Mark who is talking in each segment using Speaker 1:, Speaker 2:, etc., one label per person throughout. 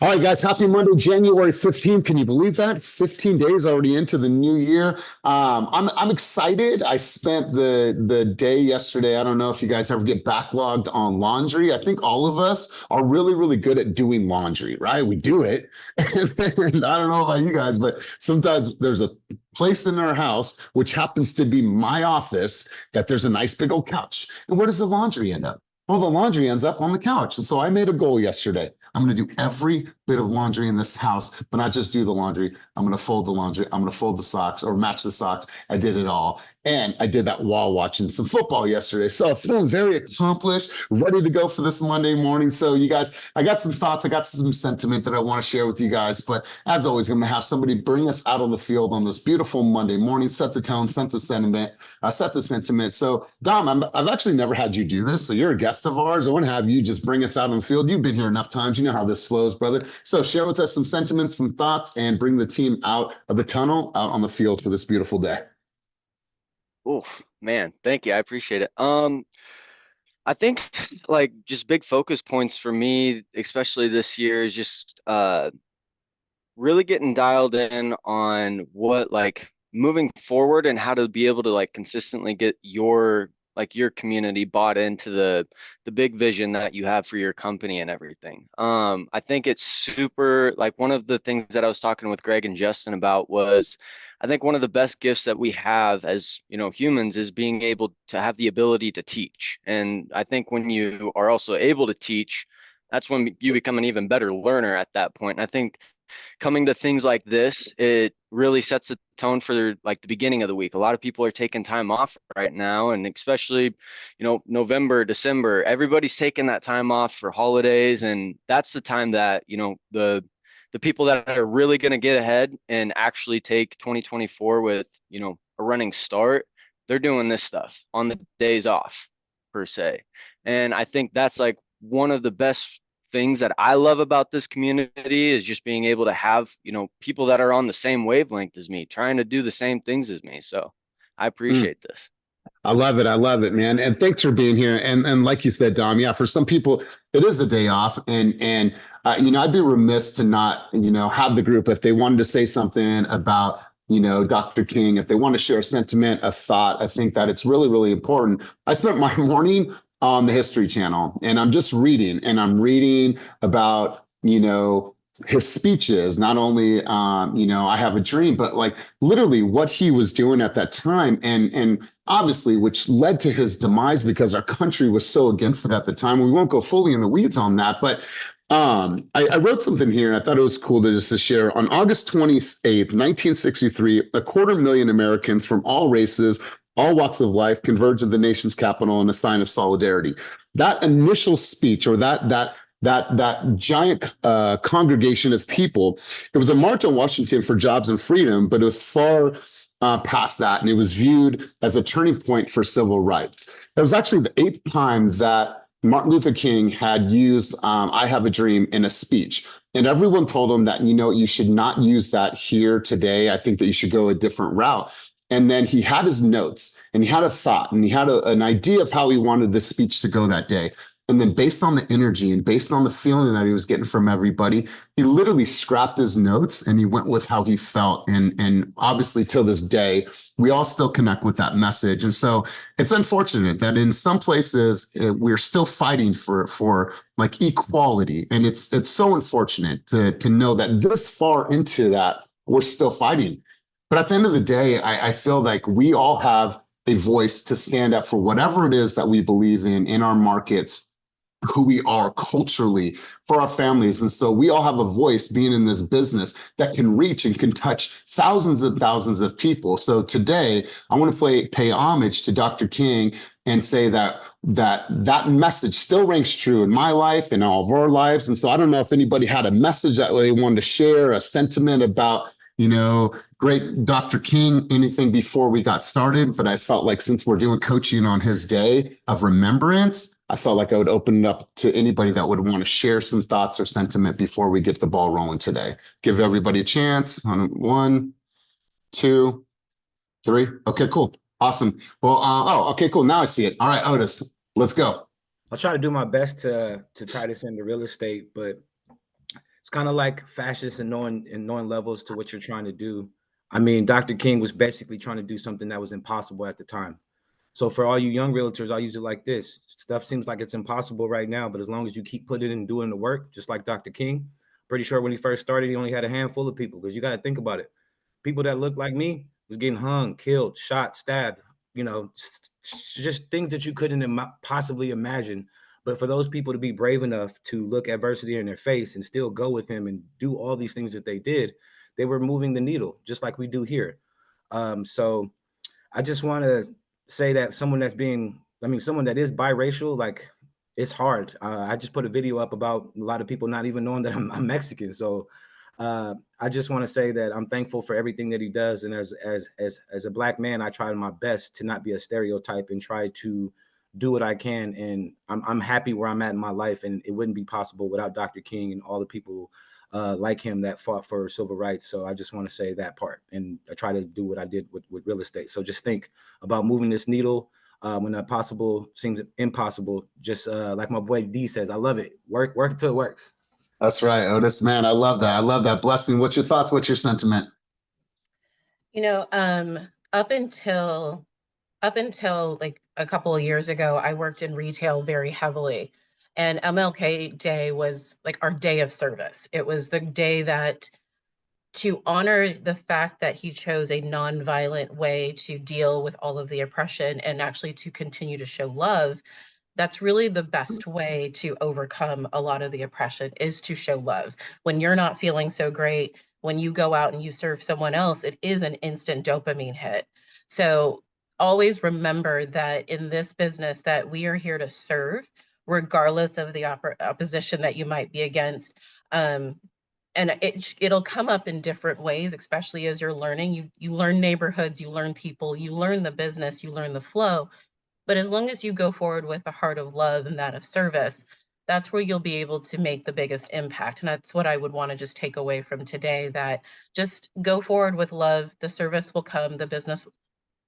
Speaker 1: All right, guys, happy Monday, January 15th. Can you believe that? 15 days already into the new year. I'm excited. I spent the day yesterday. I don't know if you guys ever get backlogged on laundry. I think all of us are really good at doing laundry, right? We do it. And I don't know about you guys, but sometimes there's a place in our house, which happens to be my office, that there's a nice big old couch. And where does the laundry end up? Well, the laundry ends up on the couch. And so I made a goal yesterday. I'm going to do every bit of laundry in this house, but not just do the laundry. I'm going to fold the laundry. I'm going to fold the socks or match the socks. I did it all. And I did that while watching some football yesterday. So feeling very accomplished, ready to go for this Monday morning. So you guys, I got some thoughts. I got some sentiment that I want to share with you guys. But as always, I'm going to have somebody bring us out on the field on this beautiful Monday morning, set the tone, set the sentiment. So Dom, I've actually never had you do this. So you're a guest of ours. I want to have you just bring us out on the field. You've been here enough times. You know how this flows, brother. So share with us some sentiments, some thoughts, and bring the team out of the tunnel, out on the field for this beautiful day.
Speaker 2: Oh man, thank you. I appreciate it. I think like just big focus points for me, especially this year, is just really getting dialed in on what like moving forward and how to be able to like consistently get your community bought into the big vision that you have for your company and everything. I think it's super like one of the things that I was talking with Greg and Justin about was I think one of the best gifts that we have as, humans is being able to have the ability to teach. And I think when you are also able to teach, that's when you become an even better learner at that point. And I think coming to things like this, it really sets a tone for like the beginning of the week. A lot of people are taking time off right now, and especially, November, December, everybody's taking that time off for holidays, and that's the time that, the people that are really going to get ahead and actually take 2024 with, a running start, they're doing this stuff on the days off per se. And I think that's like one of the best things that I love about this community is just being able to have, people that are on the same wavelength as me, trying to do the same things as me. So I appreciate this.
Speaker 1: I love it. I love it, man. And thanks for being here. And like you said, Dom, yeah, for some people, it is a day off. And I'd be remiss to not, have the group if they wanted to say something about, Dr. King, if they want to share a sentiment, a thought. I think that it's really important. I spent my morning on the History Channel, and I'm just reading, and I'm reading about, his speeches, not only, I have a dream, but like literally what he was doing at that time. And obviously, which led to his demise because our country was so against it at the time. We won't go fully in the weeds on that, but I wrote something here. I thought it was cool to share. On August 28th, 1963, 250,000 Americans from all races, all walks of life converged at the nation's capital in a sign of solidarity. That initial speech, or that giant congregation of people, it was a march on Washington for jobs and freedom, but it was far past that, and it was viewed as a turning point for civil rights. It was actually the 8th time that Martin Luther King had used I Have a Dream in a speech. And everyone told him that, you should not use that here today. I think that you should go a different route. And then he had his notes, and he had a thought, and he had an idea of how he wanted this speech to go that day. And then based on the energy and based on the feeling that he was getting from everybody, he literally scrapped his notes and he went with how he felt. And obviously till this day, we all still connect with that message. And so it's unfortunate that in some places we're still fighting for like equality. And it's so unfortunate to know that this far into that, we're still fighting. But at the end of the day, I feel like we all have a voice to stand up for whatever it is that we believe in our markets, who we are culturally, for our families. And so we all have a voice being in this business that can reach and can touch thousands and thousands of people. So today, I want to pay homage to Dr. King and say that message still rings true in my life and all of our lives. And so I don't know if anybody had a message that they wanted to share, a sentiment about, great Dr. King, anything before we got started. But I felt like since we're doing coaching on his day of remembrance, I felt like I would open it up to anybody that would want to share some thoughts or sentiment before we get the ball rolling today. Give everybody a chance on 1, 2, 3. Okay, cool. Awesome. Well, okay, cool. Now I see it. All right, Otis, let's go.
Speaker 3: I'll try to do my best to tie this into real estate, but it's kind of like fascist and knowing levels to what you're trying to do. I mean, Dr. King was basically trying to do something that was impossible at the time. So for all you young realtors, I'll use it like this. Stuff seems like it's impossible right now, but as long as you keep putting in and doing the work, just like Dr. King, pretty sure when he first started, he only had a handful of people, because you got to think about it. People that looked like me was getting hung, killed, shot, stabbed, just things that you couldn't possibly imagine. But for those people to be brave enough to look adversity in their face and still go with him and do all these things that they did, they were moving the needle, just like we do here. So I just want to say that someone that is biracial, like, it's hard. I just put a video up about a lot of people not even knowing that I'm Mexican. So I just want to say that I'm thankful for everything that he does. And as a Black man, I try my best to not be a stereotype and try to do what I can. And I'm happy where I'm at in my life. And it wouldn't be possible without Dr. King and all the people like him that fought for civil rights. So I just want to say that part. And I try to do what I did with real estate. So just think about moving this needle when possible seems impossible. Just like my boy D says, I love it. Work until it works.
Speaker 1: That's right, Otis, man. I love that. I love that. Blessing. What's your thoughts? What's your sentiment?
Speaker 4: You know, up until like a couple of years ago, I worked in retail very heavily. And MLK Day was like our day of service. It was the day that to honor the fact that he chose a nonviolent way to deal with all of the oppression and actually to continue to show love. That's really the best way to overcome a lot of the oppression, is to show love. When you're not feeling so great, when you go out and you serve someone else, it is an instant dopamine hit. So always remember that in this business that we are here to serve, regardless of the opposition that you might be against. And it'll come up in different ways, especially as you're learning. You learn neighborhoods, you learn people, you learn the business, you learn the flow. But as long as you go forward with a heart of love and that of service, that's where you'll be able to make the biggest impact. And that's what I would want to just take away from today, that just go forward with love, the service will come, the business,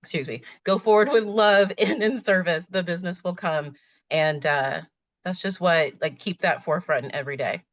Speaker 4: excuse me, go forward with love and in service, the business will come. And that's just what, like, keep that forefront every day.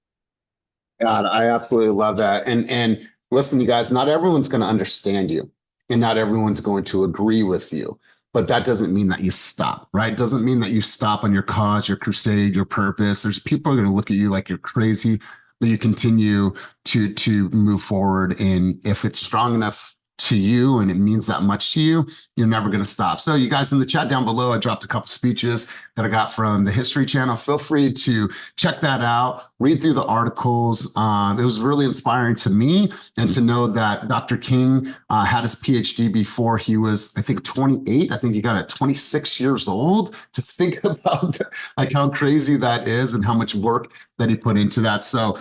Speaker 1: God, I absolutely love that. And listen, you guys, not everyone's going to understand you, and not everyone's going to agree with you. But that doesn't mean that you stop, right? Doesn't mean that you stop on your cause, your crusade, your purpose. There's people are going to look at you like you're crazy, but you continue to move forward. And if it's strong enough to you and it means that much to you, you're never going to stop. So you guys in the chat down below, I dropped a couple speeches that I got from the History Channel. Feel free to check that out, read through the articles. It was really inspiring to me, and to know that Dr. King had his PhD before he was, I think, 28. I think he got it at 26 years old. To think about like how crazy that is and how much work that he put into that. So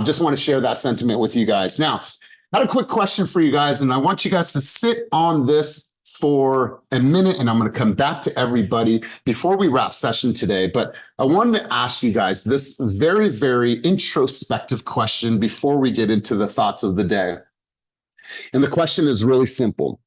Speaker 1: just want to share that sentiment with you guys. Now, I had a quick question for you guys, and I want you guys to sit on this for a minute, and I'm going to come back to everybody before we wrap session today. But I wanted to ask you guys this very, very introspective question before we get into the thoughts of the day. And the question is really simple.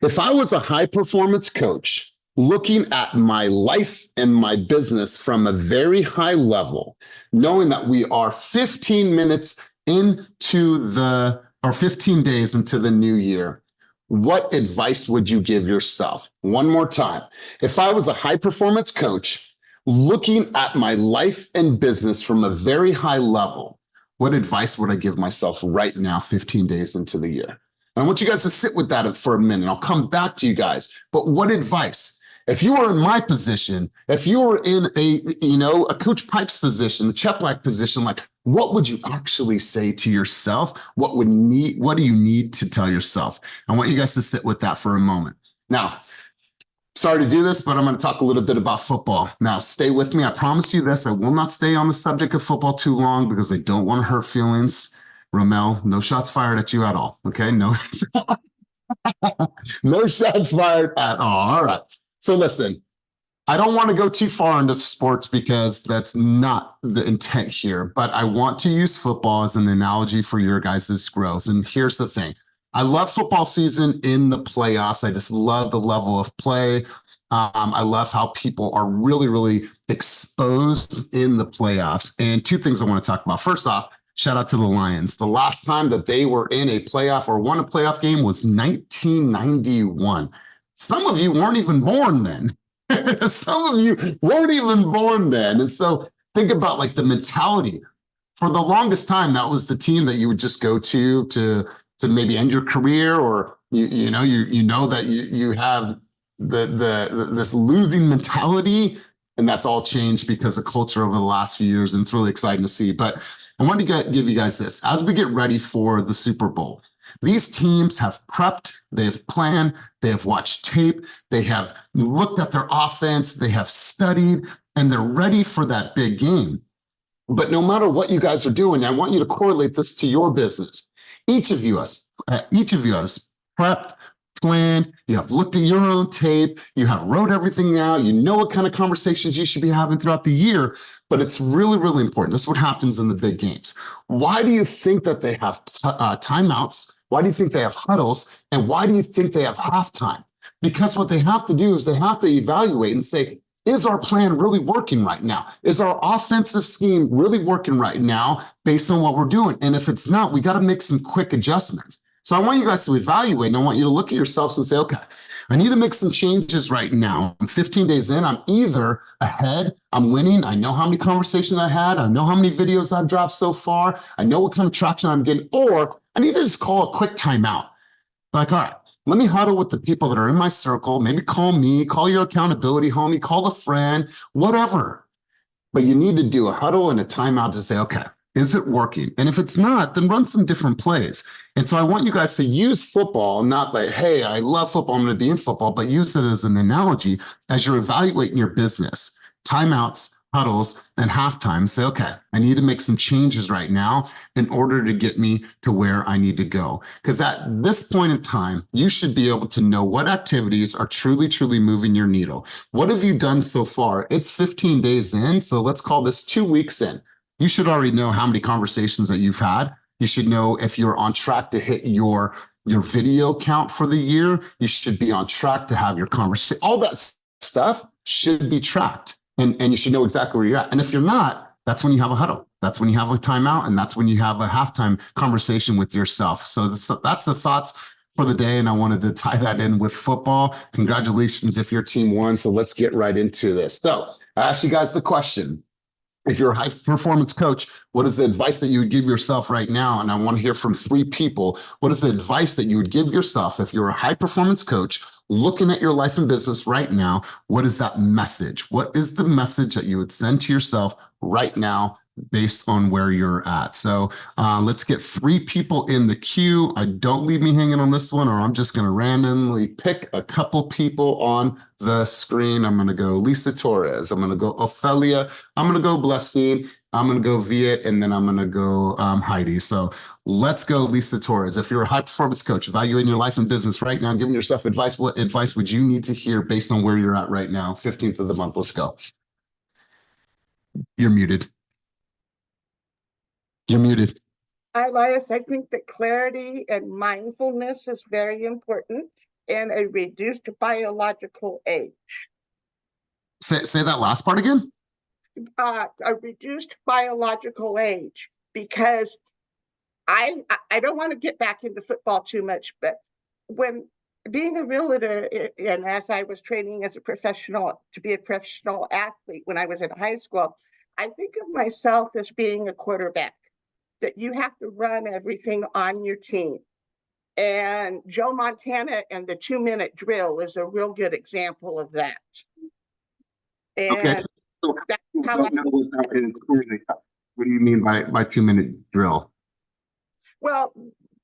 Speaker 1: If I was a high performance coach looking at my life and my business from a very high level, knowing that we are 15 minutes into or 15 days into the new year, what advice would you give yourself? One more time. If I was a high performance coach looking at my life and business from a very high level, what advice would I give myself right now, 15 days into the year? And I want you guys to sit with that for a minute. I'll come back to you guys. But what advice? If you were in my position, if you were in a Coach Pipes position, the Cheplack position, like, what would you actually say to yourself? What do you need to tell yourself? I want you guys to sit with that for a moment. Now, sorry to do this, but I'm going to talk a little bit about football. Now, stay with me. I promise you this. I will not stay on the subject of football too long because I don't want to hurt feelings. Romel, no shots fired at you at all. Okay, no, no shots fired at all. All right. So listen, I don't want to go too far into sports because that's not the intent here, but I want to use football as an analogy for your guys' growth. And here's the thing. I love football season in the playoffs. I just love the level of play. I love how people are really, really exposed in the playoffs. And two things I want to talk about. First off, Shout out to the Lions. The last time that they were in a playoff or won a playoff game was 1991. Some of you weren't even born then. Some of you weren't even born then. And so think about like the mentality. For the longest time, that was the team that you would just go to maybe end your career, or you know that you have this losing mentality, and that's all changed because of culture over the last few years, and it's really exciting to see. But I wanted to give you guys this as we get ready for the Super Bowl. These teams have prepped, they've planned, they have watched tape, they have looked at their offense, they have studied, and they're ready for that big game. But no matter what you guys are doing, I want you to correlate this to your business. Each of you has prepped, planned, you have looked at your own tape, you have wrote everything out, you know what kind of conversations you should be having throughout the year, but it's really, really important. This is what happens in the big games. Why do you think that they have timeouts? Why do you think they have huddles? And why do you think they have halftime? Because what they have to do is they have to evaluate and say, is our plan really working right now? Is our offensive scheme really working right now based on what we're doing? And if it's not, we got to make some quick adjustments. So I want you guys to evaluate, and I want you to look at yourselves and say, okay, I need to make some changes right now. I'm 15 days in. I'm either ahead, I'm winning. I know how many conversations I had. I know how many videos I've dropped so far. I know what kind of traction I'm getting, or I need to just call a quick timeout. Like, all right, let me huddle with the people that are in my circle. Maybe call me, call your accountability homie, call a friend, whatever. But you need to do a huddle and a timeout to say, okay, is it working? And if it's not, then run some different plays. And so I want you guys to use football, not like, hey, I love football, I'm going to be in football, but use it as an analogy as you're evaluating your business. Timeouts, huddles, and halftime. Say, okay, I need to make some changes right now in order to get me to where I need to go. Because at this point in time, you should be able to know what activities are truly, truly moving your needle. What have you done so far? It's 15 days in, so let's call this 2 weeks in. You should already know how many conversations that you've had. You should know if you're on track to hit your video count for the year. You should be on track to have your conversation. All that stuff should be tracked. And you should know exactly where you're at. And if you're not, that's when you have a huddle. That's when you have a timeout. And that's when you have a halftime conversation with yourself. So that's the thoughts for the day. And I wanted to tie that in with football. Congratulations if your team won. So let's get right into this. So I asked you guys the question. If you're a high performance coach, what is the advice that you would give yourself right now? And I want to hear from 3 people. What is the advice that you would give yourself if you're a high performance coach looking at your life and business right now? What is that message? What is the message that you would send to yourself right now based on where you're at? So let's get 3 people in the queue. Don't leave me hanging on this one, or I'm just going to randomly pick a couple people on the screen. I'm going to go Lisa Torres. I'm going to go Ophelia. I'm going to go Blessing. I'm going to go Viet, and then I'm going to go Heidi. So let's go Lisa Torres. If you're a high performance coach evaluating your life and business right now, giving yourself advice, what advice would you need to hear based on where you're at right now? 15th of the month. Let's go. You're muted. You're muted.
Speaker 5: Hi, Elias. I think that clarity and mindfulness is very important in a reduced biological age.
Speaker 1: Say that last part again.
Speaker 5: A reduced biological age, because I don't want to get back into football too much, but when being a realtor, and as I was training as a professional to be a professional athlete when I was in high school, I think of myself as being a quarterback, that you have to run everything on your team. And Joe Montana and the 2-minute drill is a real good example of that. And
Speaker 1: okay. So
Speaker 5: that's how I
Speaker 1: know what that is clearly. What do you mean by 2-minute drill?
Speaker 5: well,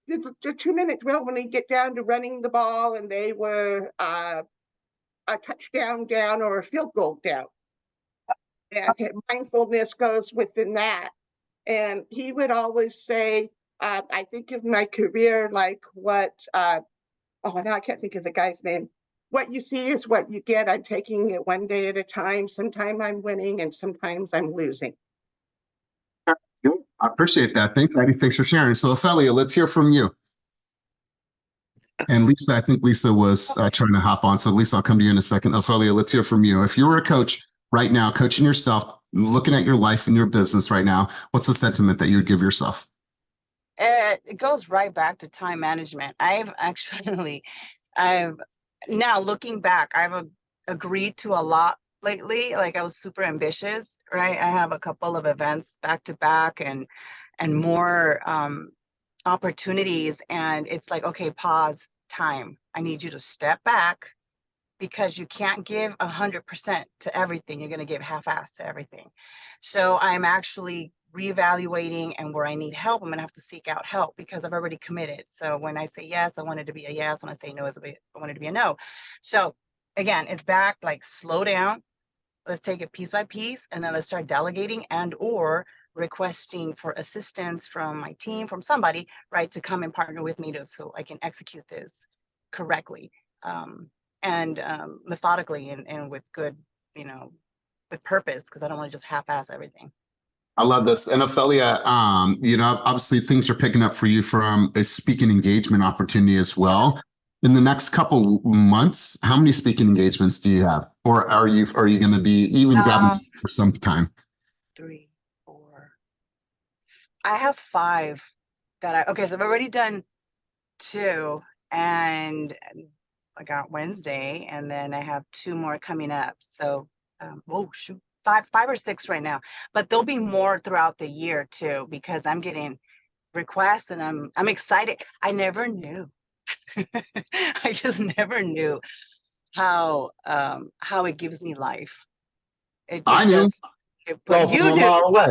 Speaker 5: the 2-minute drill, when you get down to running the ball and they were a touchdown down or a field goal down. And mindfulness goes within that. And he would always say, I think of my career like what, now I can't think of the guy's name. What you see is what you get. I'm taking it one day at a time. Sometimes I'm winning and sometimes I'm losing.
Speaker 1: Good. I appreciate that. Thanks, Heidi. Thanks for sharing. So, Ophelia, let's hear from you. And Lisa, I think Lisa was trying to hop on. So, Lisa, I'll come to you in a second. Ophelia, let's hear from you. If you were a coach right now, coaching yourself, looking at your life and your business right now, what's the sentiment that you'd give yourself?
Speaker 6: It goes right back to time management. I've now looking back, agreed to a lot lately. Like I was super ambitious, right? I have a couple of events back to back and more opportunities. And it's like, okay, pause, time. I need you to step back because you can't give 100% to everything. You're going to give half-assed to everything. So I'm actually reevaluating, and where I need help, I'm going to have to seek out help because I've already committed. So when I say yes, I want it to be a yes. When I say no, I want it to be a no. So again, it's back, like slow down. Let's take it piece by piece, and then let's start delegating and or requesting for assistance from my team, from somebody, right, to come and partner with me so I can execute this correctly. And methodically and with good, with purpose, because I don't want to just half-ass everything.
Speaker 1: I love this. And Ophelia, obviously things are picking up for you from a speaking engagement opportunity as well. In the next couple months, how many speaking engagements do you have? Or are you going to be even grabbing for some time?
Speaker 6: 3, 4. I have 5 okay, so I've already done 2, and I got Wednesday, and then I have 2 more coming up. So, oh shoot, 5 or 6 right now, but there'll be more throughout the year too, because I'm getting requests and I'm excited. I never knew. I just never knew how it gives me life.
Speaker 1: I knew.
Speaker 6: But you
Speaker 1: from a
Speaker 6: knew.
Speaker 1: mile away.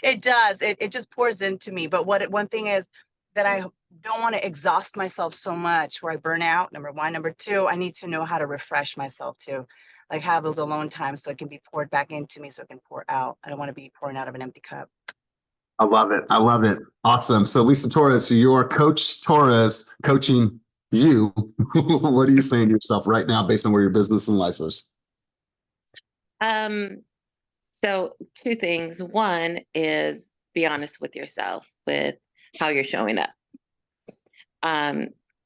Speaker 6: It does. It just pours into me. But one thing is that I don't want to exhaust myself so much where I burn out. Number 1. Number 2, I need to know how to refresh myself too. Like have those alone times so it can be poured back into me, so it can pour out. I don't want to be pouring out of an empty cup.
Speaker 1: I love it. I love it. Awesome. So Lisa Torres, your coach Torres coaching you. What are you saying to yourself right now based on where your business and life is?
Speaker 7: So 2 things. One is be honest with yourself with how you're showing up.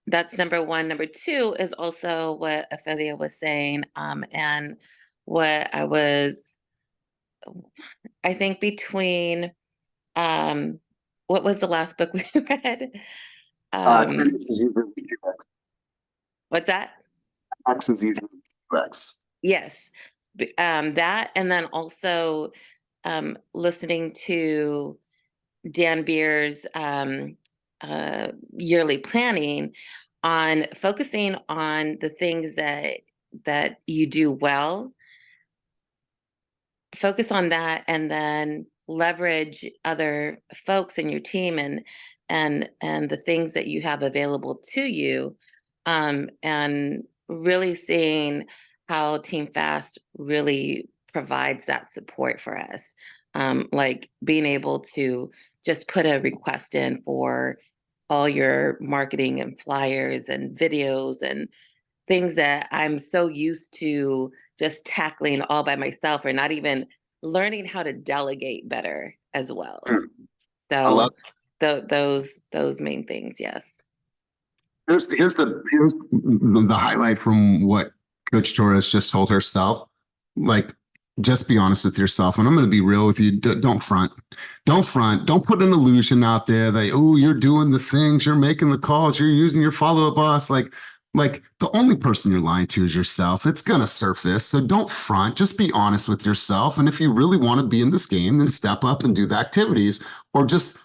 Speaker 7: That's number 1. Number 2 is also what Ophelia was saying. And what I think between, what was the last book we read? What's that?
Speaker 1: X is equal to X.
Speaker 7: Yes. That, and then also listening to Dan Beer's yearly planning on focusing on the things that you do well. Focus on that, and then leverage other folks in your team and the things that you have available to you, and really seeing how Team Fast really provides that support for us. Like being able to just put a request in for all your marketing and flyers and videos and things that I'm so used to just tackling all by myself, or not even learning how to delegate better as well. So those main things, yes.
Speaker 1: Here's the highlight from what Coach Torres just told herself. Like, just be honest with yourself. And I'm going to be real with you. Don't front. Don't front. Don't put an illusion out there that, oh, you're doing the things, you're making the calls, you're using your follow-up boss. Like the only person you're lying to is yourself. It's going to surface. So don't front. Just be honest with yourself. And if you really want to be in this game, then step up and do the activities, or just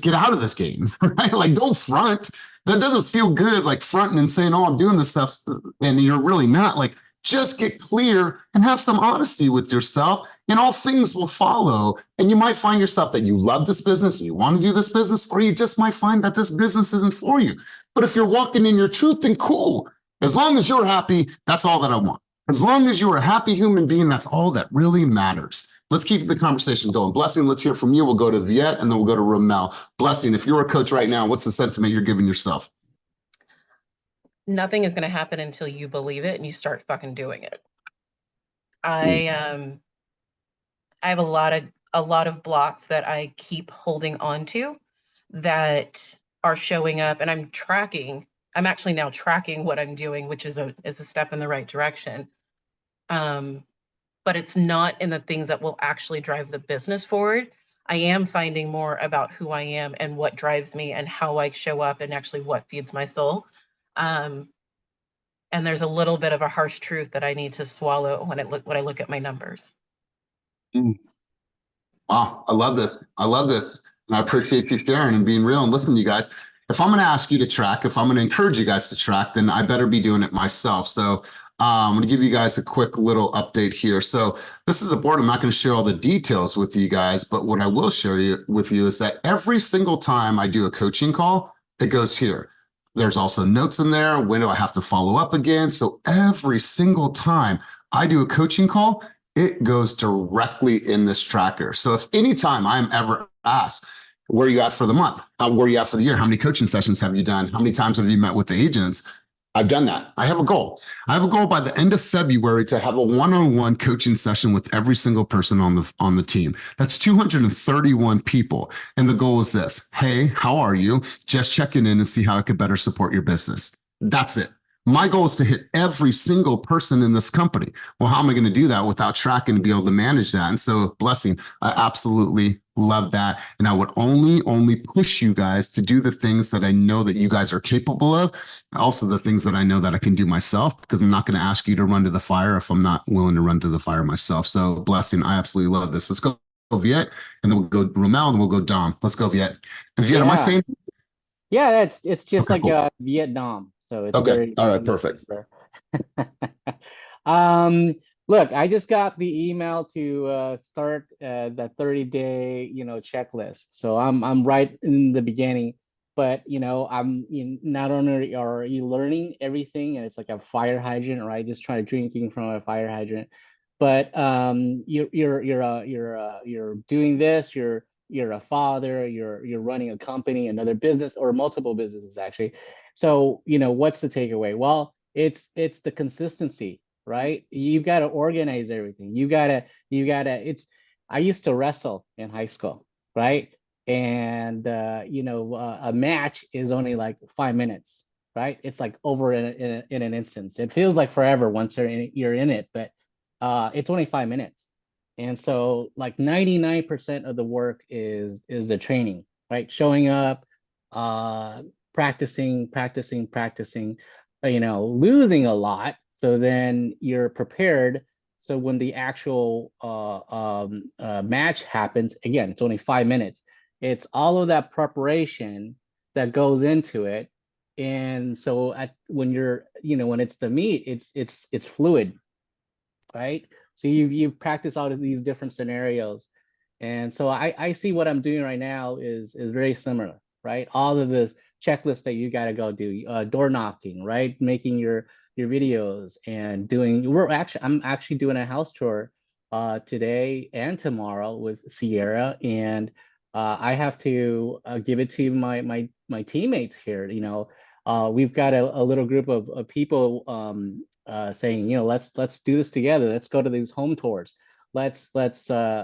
Speaker 1: get out of this game, right? Like, don't front. That doesn't feel good, like fronting and saying, oh, I'm doing this stuff, and you're really not. Like, just get clear and have some honesty with yourself, and all things will follow. And you might find yourself that you love this business and you want to do this business, or you just might find that this business isn't for you. But if you're walking in your truth, then cool. As long as you're happy, that's all that I want. As long as you're a happy human being, that's all that really matters. Let's keep the conversation going. Blessing, let's hear from you. We'll go to Viet, and then we'll go to Ramel. Blessing, if you're a coach right now, what's the sentiment you're giving yourself?
Speaker 4: Nothing is going to happen until you believe it and you start fucking doing it. I have a lot of blocks that I keep holding on to that are showing up, and I'm actually now tracking what I'm doing, which is a step in the right direction. But but it's not in the things that will actually drive the business forward. I am finding more about who I am and what drives me and how I show up and actually what feeds my soul. And there's a little bit of a harsh truth that I need to swallow when I look at my numbers.
Speaker 1: Wow, I love this. I love this. And I appreciate you sharing and being real and listening to you guys. If I'm going to ask you to track, if I'm going to encourage you guys to track, then I better be doing it myself. So I'm going to give you guys a quick little update here. So this is a board. I'm not going to share all the details with you guys, but what I will share with you is that every single time I do a coaching call, it goes here. There's also notes in there. When do I have to follow up again? So every single time I do a coaching call, it goes directly in this tracker. So if anytime I'm ever asked, where are you at for the month? Where are you at for the year? How many coaching sessions have you done? How many times have you met with the agents? I've done that. I have a goal. I have a goal by the end of February to have a one-on-one coaching session with every single person on the team. That's 231 people. And the goal is this. Hey, how are you? Just checking in and see how I could better support your business. That's it. My goal is to hit every single person in this company. Well, how am I going to do that without tracking to be able to manage that? And so, blessing, I absolutely love that. And I would only push you guys to do the things that I know that you guys are capable of. Also the things that I know that I can do myself, because I'm not going to ask you to run to the fire if I'm not willing to run to the fire myself. So blessing, I absolutely love this. Let's go Viet, and then we'll go Romel, and then we'll go Dom. Let's go Viet. Viet, am I saying?
Speaker 8: Yeah, it's just
Speaker 1: Okay,
Speaker 8: like
Speaker 1: cool.
Speaker 8: Vietnam. So it's
Speaker 1: Okay.
Speaker 8: very
Speaker 1: All right. Perfect.
Speaker 8: Look, I just got the email to start the 30-day, checklist. So I'm right in the beginning, but not only are you learning everything, and it's like a fire hydrant, right? Just try drinking from a fire hydrant, but you're doing this. You're a father. You're running a company, another business, or multiple businesses actually. So what's the takeaway? Well, it's the consistency, right? You got to organize everything. You gotta. I used to wrestle in high school, right? And a match is only like 5 minutes, right? It's like over in an instance. It feels like forever once you're in it, but it's only 5 minutes. And so like 99% of the work is the training, right? Showing up, practicing, losing a lot. So then you're prepared. So when the actual match happens, again, it's only 5 minutes. It's all of that preparation that goes into it. And so when when it's the meet, it's fluid, right? So you practice out of these different scenarios. And so I see what I'm doing right now is very similar, right? All of this checklist that you got to go do, door knocking, right? Making your videos and I'm actually doing a house tour today and tomorrow with Sierra, and I have to give it to my teammates here. We've got a little group of people saying, let's do this together. Let's go to these home tours. Let's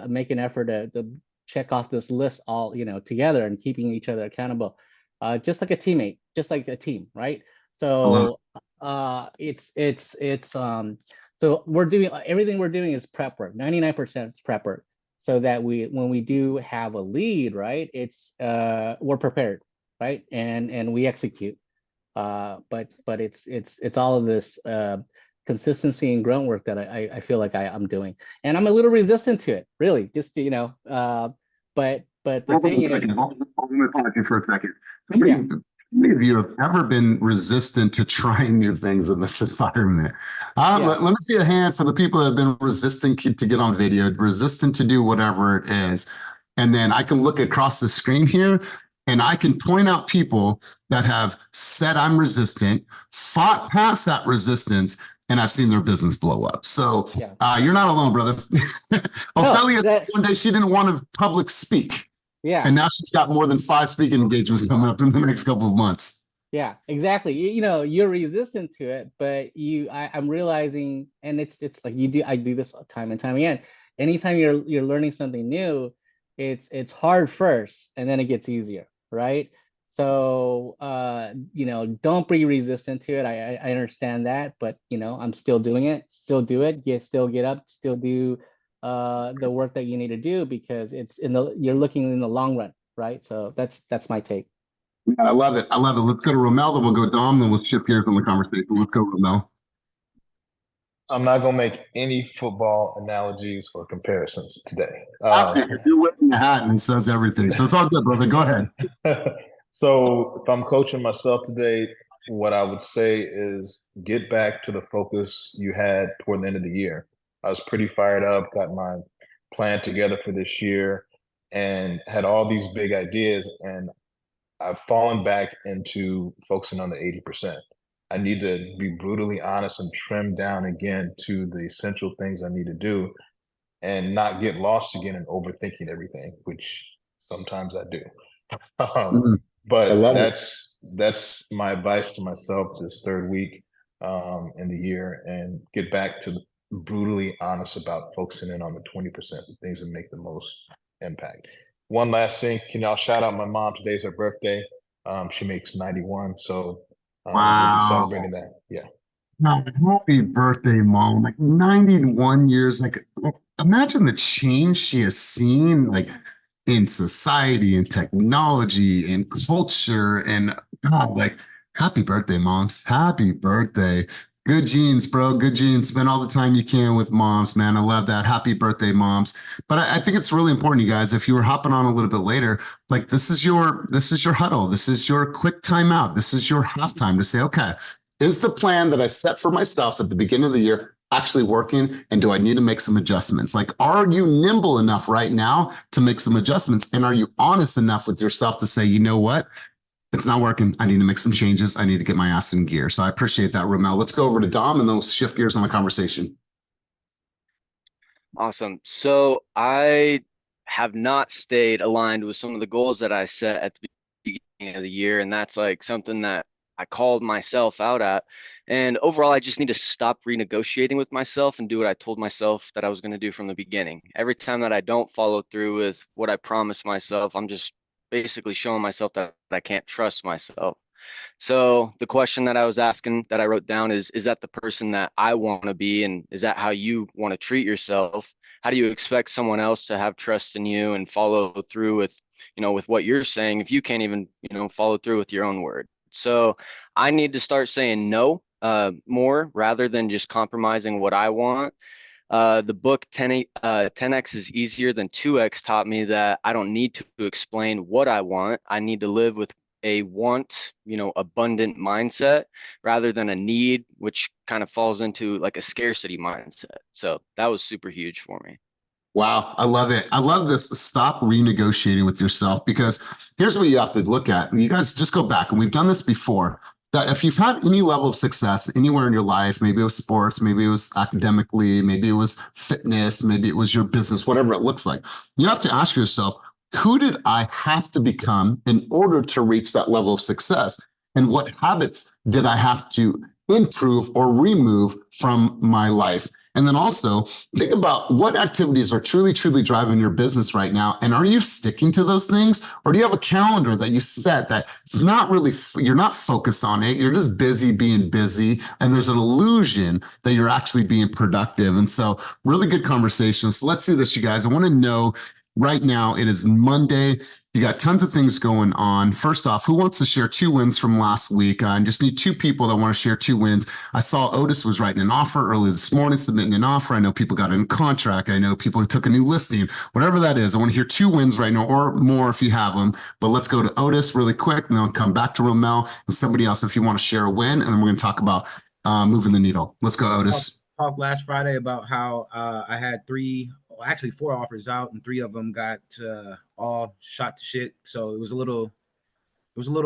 Speaker 8: make an effort to check off this list all together and keeping each other accountable, just like a teammate, just like a team, right? So so we're doing everything we're doing is prep work. 99% is prep work, so that when we do have a lead, right, it's we're prepared, right, and we execute. But it's all of this consistency and grunt work that I feel like I'm doing, and I'm a little resistant to it, really. Just but the thing is,
Speaker 1: Hold me pause you for a second.
Speaker 8: yeah,
Speaker 1: How many of you have ever been resistant to trying new things in this environment? Let me see a hand for the people that have been resistant to get on video, resistant to do whatever it is. And then I can look across the screen here and I can point out people that have said I'm resistant, fought past that resistance, and I've seen their business blow up. So you're not alone, brother. Ophelia, one day she didn't want to public speak.
Speaker 8: Yeah.
Speaker 1: And now she's got more than 5 speaking engagements coming up in the next couple of months.
Speaker 8: Yeah, exactly. You're resistant to it, but I'm realizing, and it's like I do this time and time again. Anytime you're learning something new, it's hard first and then it gets easier, right? So, don't be resistant to it. I understand that, but I'm still doing it. Still do it. Still get up. Still do the work that you need to do because you're looking in the long run, right? So that's my take.
Speaker 1: Yeah, I love it. I love it. Let's go to Romel, then we'll go Dom, then we'll shift gears on the conversation. Let's go, Romel.
Speaker 9: I'm not gonna make any football analogies or comparisons today.
Speaker 1: You're whipping the hat and it says everything. So it's all good, brother. Go ahead.
Speaker 9: So if I'm coaching myself today, what I would say is get back to the focus you had toward the end of the year. I was pretty fired up, got my plan together for this year, and had all these big ideas. And I've fallen back into focusing on the 80%. I need to be brutally honest and trim down again to the essential things I need to do and not get lost again in overthinking everything, which sometimes I do.
Speaker 1: Mhm. I
Speaker 9: But
Speaker 1: love it.
Speaker 9: that's my advice to myself this third week in the year, and get back to brutally honest about focusing in on the 20%, the things that make the most impact. One last thing, can y'all shout out my mom? Today's her birthday. She makes 91, so we'll be
Speaker 1: Wow.
Speaker 9: celebrating that. Yeah.
Speaker 1: Happy birthday, mom. Like 91 years. Like, imagine the change she has seen, like in society and technology and culture. And God, like, happy birthday, moms. Happy birthday. Good genes, bro. Good genes. Spend all the time you can with moms, man. I love that. Happy birthday, moms. But I think it's really important, you guys. If you were hopping on a little bit later, like this is your huddle. This is your quick timeout. This is your halftime to say, okay, is the plan that I set for myself at the beginning of the year actually working? And do I need to make some adjustments? Like, are you nimble enough right now to make some adjustments? And are you honest enough with yourself to say, you know what? It's not working. I need to make some changes. I need to get my ass in gear. So I appreciate that, Romel. Let's go over to Dom and then we'll shift gears on the conversation.
Speaker 2: Awesome. So I have not stayed aligned with some of the goals that I set at the beginning of the year, and that's like something that I called myself out at. And overall, I just need to stop renegotiating with myself and do what I told myself that I was going to do from the beginning. Every time that I don't follow through with what I promised myself, I'm just basically showing myself that I can't trust myself. So the question that I was asking that I wrote down is that the person that I want to be? And is that how you want to treat yourself? How do you expect someone else to have trust in you and follow through with, with what you're saying if you can't even, follow through with your own word? So I need to start saying no more rather than just compromising what I want. The book 10x is easier than 2x taught me that I don't need to explain what I want. I need to live with a want, abundant mindset rather than a need, which kind of falls into like a scarcity mindset. So that was super huge for me.
Speaker 1: Wow, I love it. I love this. Stop renegotiating with yourself, because here's what you have to look at. You guys just go back, and we've done this before. That if you've had any level of success anywhere in your life, maybe it was sports, maybe it was academically, maybe it was fitness, maybe it was your business, whatever it looks like, you have to ask yourself, who did I have to become in order to reach that level of success? And what habits did I have to improve or remove from my life? And then also think about what activities are truly, truly driving your business right now. And are you sticking to those things? Or do you have a calendar that you set that it's not really, you're not focused on it. You're just busy being busy. And there's an illusion that you're actually being productive. And so really good conversations. So let's do this, you guys. I want to know right now, it is Monday. You got tons of things going on. First off, who wants to share 2 wins from last week? I just need 2 people that want to share 2 wins. I saw Otis was writing an offer early this morning, submitting an offer. I know people got in contract. I know people who took a new listing, whatever that is. I want to hear 2 wins right now, or more if you have them. But let's go to Otis really quick, and then I'll come back to Romel and somebody else if you want to share a win. And then we're going to talk about moving the needle. Let's go, Otis.
Speaker 3: Talked last Friday about how I had 4 offers out, and 3 of them got all shot to shit. So it was a little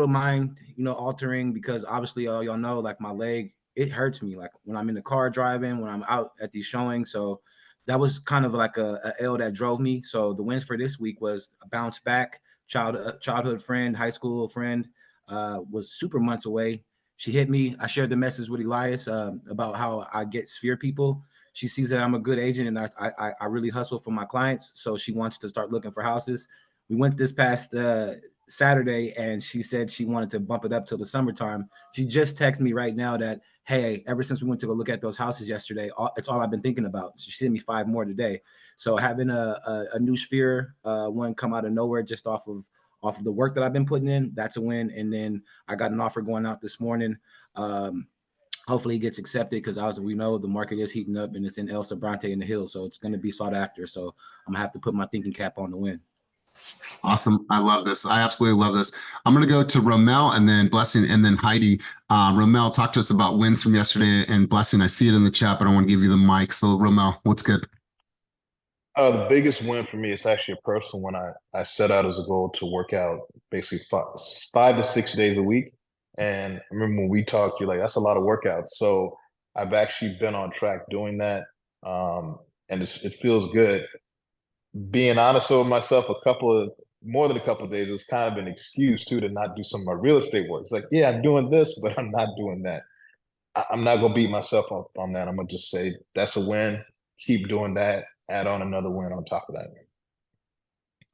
Speaker 3: mind, altering, because obviously y'all know, like, my leg, it hurts me, like when I'm in the car driving, when I'm out at these showings. So that was kind of like a L that drove me. So the wins for this week was a bounce back. Childhood friend, high school friend, was super months away. She hit me. I shared the message with Elias about how I get sphere people. She sees that I'm a good agent and I really hustle for my clients. So she wants to start looking for houses. We went this past Saturday, and she said she wanted to bump it up till the summertime. She just texted me right now that, hey, ever since we went to go look at those houses yesterday, it's all I've been thinking about. She sent me 5 more today. So having a new sphere one come out of nowhere just off of the work that I've been putting in, that's a win. And then I got an offer going out this morning. Hopefully it gets accepted, because as we know, the market is heating up, and it's in El Sobrante in the Hills, so it's going to be sought after. So I'm gonna have to put my thinking cap on to win.
Speaker 1: Awesome. I love this. I absolutely love this. I'm going to go to Romel and then Blessing and then Heidi. Romel, talk to us about wins from yesterday, and Blessing, I see it in the chat, but I want to give you the mic. So Romel, what's good?
Speaker 9: The biggest win for me is actually a personal one. I set out as a goal to work out basically 5 to 6 days a week. And I remember when we talked, you're like, that's a lot of workouts. So I've actually been on track doing that. And it feels good. Being honest with myself, more than a couple of days, it's kind of an excuse too to not do some of my real estate work. It's like, yeah, I'm doing this, but I'm not doing that. I'm not gonna beat myself up on that. I'm gonna just say that's a win. Keep doing that. Add on another win on top of that.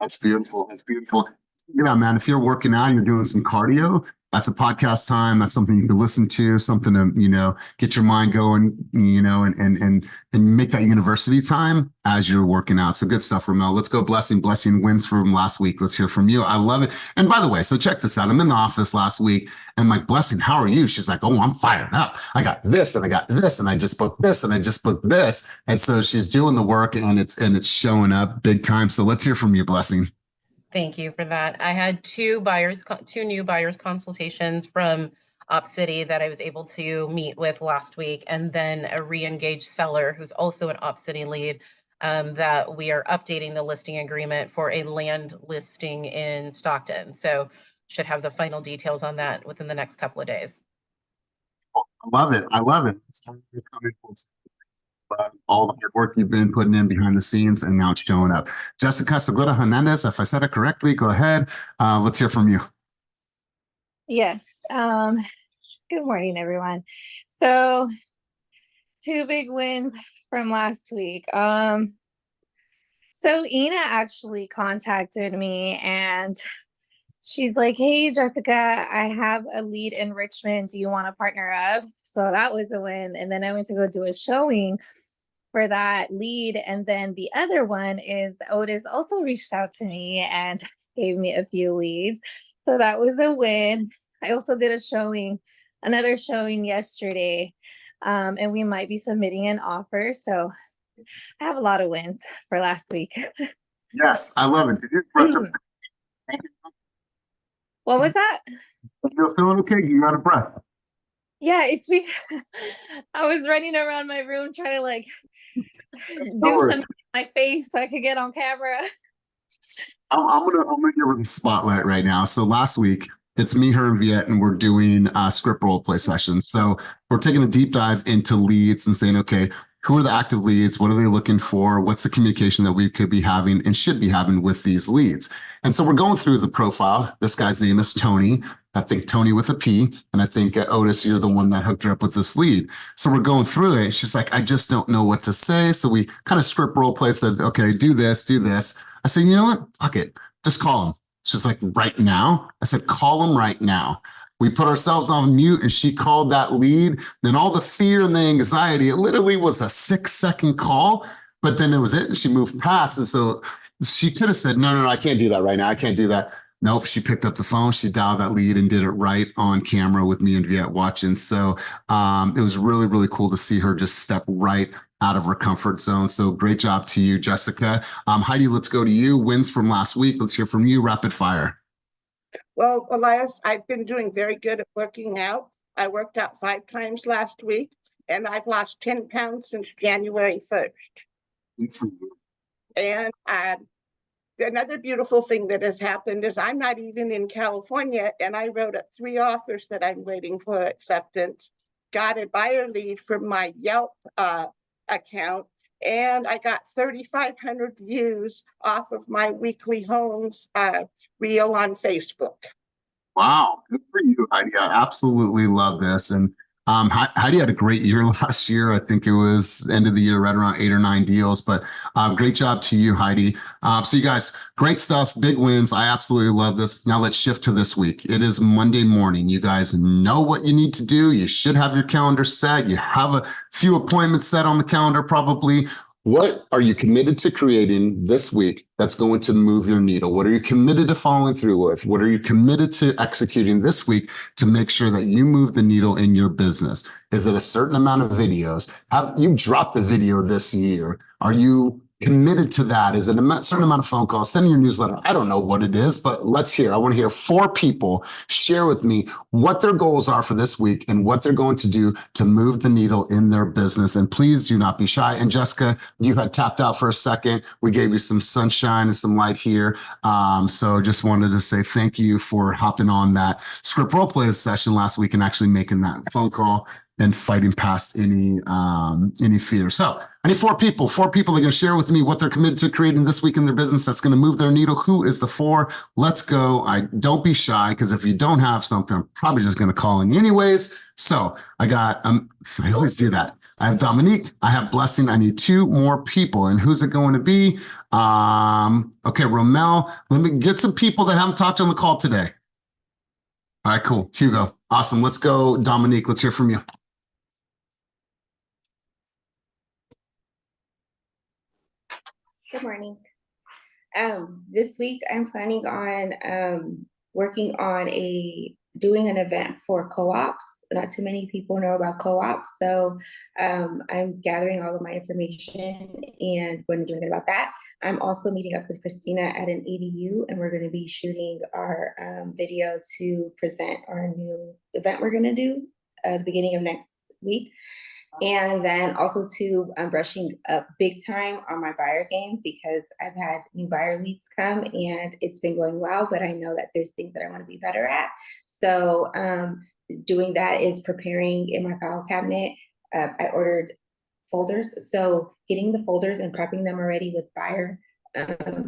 Speaker 1: That's beautiful. That's beautiful. Yeah, man. If you're working out, you're doing some cardio, that's a podcast time. That's something you can listen to, something to, get your mind going, and make that university time as you're working out. So good stuff, Ramel. Let's go. Blessing wins from last week. Let's hear from you. I love it. And by the way, so check this out. I'm in the office last week and I'm like, Blessing, how are you? She's like, oh, I'm fired up. I got this and I got this and I just booked this and I just booked this. And so she's doing the work and it's showing up big time. So let's hear from you, Blessing.
Speaker 4: Thank you for that. I had two new buyers consultations from Op City that I was able to meet with last week, and then a re-engaged seller who's also an Op City lead that we are updating the listing agreement for a land listing in Stockton. So should have the final details on that within the next couple of days.
Speaker 1: I love it. I love it. It's time to come in all the hard work you've been putting in behind the scenes, and now it's showing up. Jessica Segura Hernandez, if I said it correctly, go ahead. Let's hear from you.
Speaker 10: Yes. Good morning, everyone. So 2 big wins from last week. So Ina actually contacted me and she's like, hey, Jessica, I have a lead in Richmond. Do you want to partner up? So that was a win. And then I went to go do a showing for that lead. And then the other one is Otis also reached out to me and gave me a few leads. So that was a win. I also did another showing yesterday. And we might be submitting an offer. So I have a lot of wins for last week.
Speaker 1: Yes, I love it. Did you
Speaker 10: What was that?
Speaker 1: You're feeling okay? You got a breath?
Speaker 10: Yeah, it's me. I was running around my room trying to do something with my face so I could get on camera.
Speaker 1: I'm gonna give her the spotlight right now. So last week, it's me, her, and Viet, and we're doing script role play sessions. So we're taking a deep dive into leads and saying, okay, who are the active leads? What are they looking for? What's the communication that we could be having and should be having with these leads? And so we're going through the profile. This guy's name is Tony. I think Tony with a P. And I think Otis, you're the one that hooked her up with this lead. So we're going through it. She's like, I just don't know what to say. So we kind of script role play, said, okay, do this, do this. I said, you know what? Fuck it. Just call him. She's like, right now? I said, call him right now. We put ourselves on mute and she called that lead. Then all the fear and the anxiety, it literally was a 6-second call, but then it was it. And she moved past. And so she could have said, no, I can't do that right now. I can't do that. Nope. She picked up the phone. She dialed that lead and did it right on camera with me and Viet watching. So it was really, really cool to see her just step right out of her comfort zone. So great job to you, Jessica. Heidi, let's go to you. Wins from last week. Let's hear from you. Rapid fire.
Speaker 5: Well, Elias, I've been doing very good at working out. I worked out 5 times last week, and I've lost 10 pounds since January 1st. And another beautiful thing that has happened is I'm not even in California, and I wrote up 3 offers that I'm waiting for acceptance, got a buyer lead from my Yelp account, and I got 3,500 views off of my weekly homes reel on Facebook.
Speaker 1: Wow, good for you, Heidi. I absolutely love this. And Heidi had a great year last year. I think it was end of the year, right around 8 or 9 deals. But great job to you, Heidi. So you guys, great stuff, big wins. I absolutely love this. Now let's shift to this week. It is Monday morning. You guys know what you need to do. You should have your calendar set. You have a few appointments set on the calendar, probably. What are you committed to creating this week that's going to move your needle? What are you committed to following through with? What are you committed to executing this week to make sure that you move the needle in your business? Is it a certain amount of videos? Have you dropped a video this year? Are you committed to that? Is it a certain amount of phone calls? Send your newsletter. I don't know what it is, but let's hear. I want to hear 4 people share with me what their goals are for this week and what they're going to do to move the needle in their business. And please do not be shy. And Jessica, you had tapped out for a second. We gave you some sunshine and some light here. So just wanted to say thank you for hopping on that script role play session last week and actually making that phone call and fighting past any fear. So I need 4 people. 4 people are going to share with me what they're committed to creating this week in their business that's going to move their needle. Who is the 4? Let's go. Don't be shy, because if you don't have something, I'm probably just going to call in anyways. So I got, I always do that. I have Dominique. I have Blessing. I need 2 more people. And who's it going to be? Okay, Romel. Let me get some people that haven't talked on the call today. All right, cool. Hugo. Awesome. Let's go, Dominique. Let's hear from you.
Speaker 11: Good morning. This week I'm planning on working on doing an event for co-ops. Not too many people know about co-ops, so I'm gathering all of my information and going to do it about that. I'm also meeting up with Christina at an ADU, and we're going to be shooting our video to present our new event we're going to do at the beginning of next week. And then also too, I'm brushing up big time on my buyer game, because I've had new buyer leads come and it's been going well, but I know that there's things that I want to be better at. So doing that is preparing in my file cabinet. I ordered folders, so getting the folders and prepping them already with buyer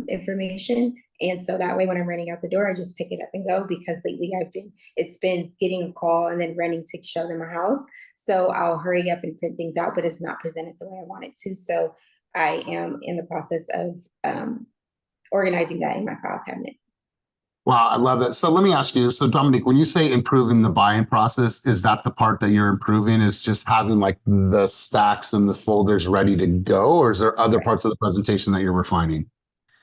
Speaker 11: information. And so that way when I'm running out the door, I just pick it up and go, because lately it's been getting a call and then running to show them a house. So I'll hurry up and print things out, but it's not presented the way I want it to. So I am in the process of organizing that in my file cabinet.
Speaker 1: Wow, I love it. So let me ask you, so Dominique, when you say improving the buying process, is that the part that you're improving, is just having like the stacks and the folders ready to go? Or is there other parts of the presentation that you're refining?